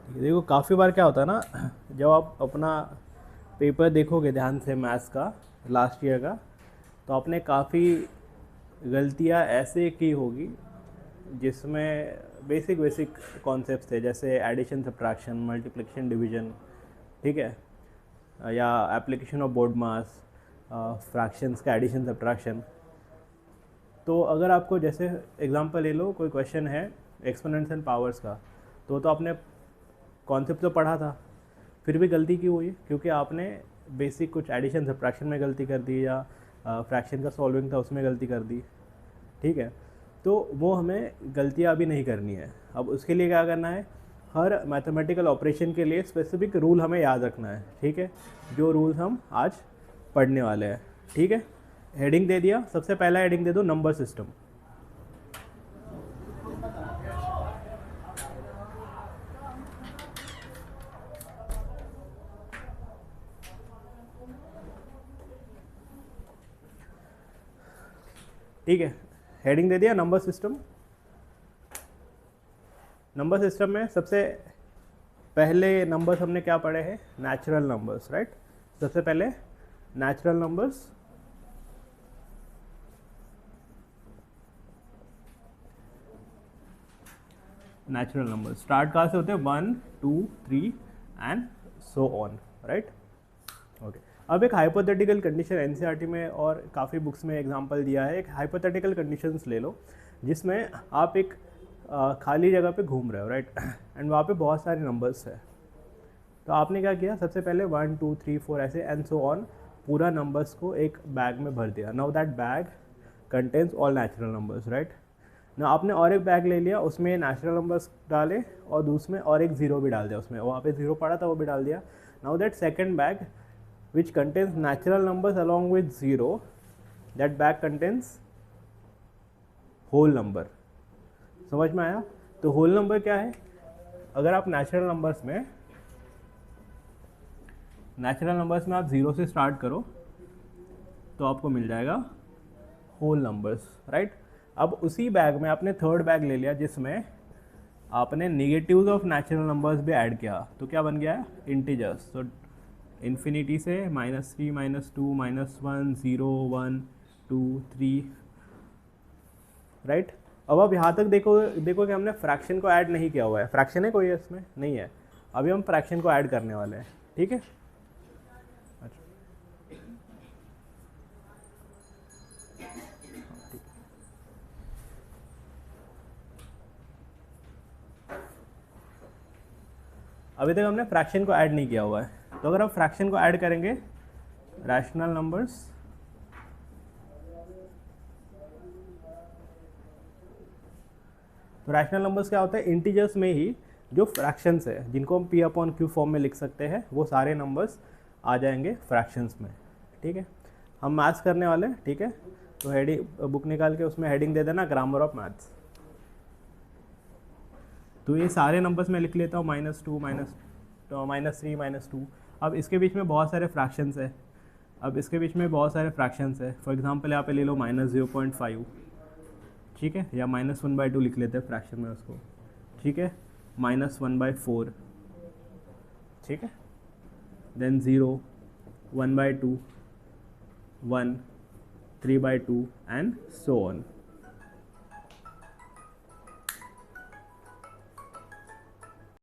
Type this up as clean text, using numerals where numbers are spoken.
देखो काफ़ी बार क्या होता है ना, जब आप अपना पेपर देखोगे ध्यान से मैथ्स का लास्ट ईयर का, तो आपने काफ़ी गलतियाँ ऐसे की होगी जिसमें बेसिक बेसिक कॉन्सेप्ट्स थे, जैसे एडिशन सब्ट्रैक्शन मल्टीप्लिकेशन डिवीजन, ठीक है, या application of board mass, fractions का एडिशन सब्ट्रैक्शन। तो अगर आपको जैसे एग्जांपल ले लो, कोई क्वेश्चन है एक्सपोनेंट्स एंड पावर्स का, तो आपने कॉन्सेप्ट तो पढ़ा था, फिर भी गलती क्यों हुई? क्योंकि आपने बेसिक कुछ एडिशन सब्ट्रैक्शन में गलती कर दी, या फ्रैक्शन का सॉल्विंग था उसमें गलती कर दी, ठीक है। तो वो हमें गलतियाँ अभी नहीं करनी है। अब उसके लिए क्या करना है, हर मैथमेटिकल ऑपरेशन के लिए स्पेसिफिक रूल हमें याद रखना है, ठीक है, जो रूल्स हम आज पढ़ने वाले हैं, ठीक है। हेडिंग दे दिया, सबसे पहला हेडिंग दे दो नंबर सिस्टम। ठीक है, हेडिंग दे दिया नंबर सिस्टम। नंबर सिस्टम में सबसे पहले नंबर्स हमने क्या पढ़े हैं? Natural numbers, right. सबसे पहले natural numbers, natural numbers start कहाँ से होते हैं? 1 2 3 and so on, right. Okay, अब एक हाइपोथेटिकल कंडीशन एनसीईआरटी में और काफ़ी बुक्स में एग्जांपल दिया है। एक हाइपोथेटिकल कंडीशंस ले लो जिसमें आप एक खाली जगह पे घूम रहे हो, राइट, एंड वहाँ पे बहुत सारे नंबर्स है। तो आपने क्या किया, सबसे पहले 1 2 3 4 ऐसे एंड सो ऑन पूरा नंबर्स को एक बैग में भर दिया। Now that bag contains all natural numbers, right. ना आपने और एक बैग ले लिया, उसमें नेचुरल नंबर्स डाले और दूसरे में और एक ज़ीरो भी डाल दिया, उसमें वहाँ पे ज़ीरो पड़ा था वो भी डाल दिया। Now that second bag which contains natural numbers along with zero, that bag contains whole number। समझ में आया? तो होल नंबर क्या है? अगर आप नेचुरल नंबर्स में आप ज़ीरो से स्टार्ट करो तो आपको मिल जाएगा होल नंबर्स, राइट। अब उसी बैग में आपने थर्ड बैग ले लिया जिसमें आपने निगेटिव्स ऑफ नेचुरल नंबर्स भी ऐड किया, तो क्या बन गया? इंटीजर्स। तो इन्फिनिटी से -3 -2 -1 0 1 2 3, राइट। अब आप यहाँ तक देखो कि हमने फ्रैक्शन को ऐड नहीं किया हुआ है। फ्रैक्शन है कोई इसमें? नहीं है। अभी हम फ्रैक्शन को ऐड करने वाले हैं, ठीक है। अच्छा, अभी तक हमने फ्रैक्शन को ऐड नहीं किया हुआ है। तो अगर आप फ्रैक्शन को ऐड करेंगे, रैशनल नंबर्स, तो रैशनल नंबर्स क्या होता है? इंटीजर्स में ही जो फ्रैक्शंस है जिनको हम P/Q फॉर्म में लिख सकते हैं, वो सारे नंबर्स आ जाएंगे फ्रैक्शंस में, ठीक है। हम मैथ्स करने वाले हैं, ठीक है। तो हेडिंग बुक निकाल के उसमें हेडिंग दे देना ग्रामर ऑफ मैथ्स। तो ये सारे नंबर्स मैं लिख लेता हूँ, -2 -3 -2। अब इसके बीच में बहुत सारे फ्रैक्शंस है, फॉर एग्जांपल यहाँ पे ले लो -0.5, ठीक है, या -1/2 लिख लेते हैं फ्रैक्शन में उसको, ठीक है, -1/4, ठीक है, देन 0 1/2 1 3/2 एंड सो ऑन।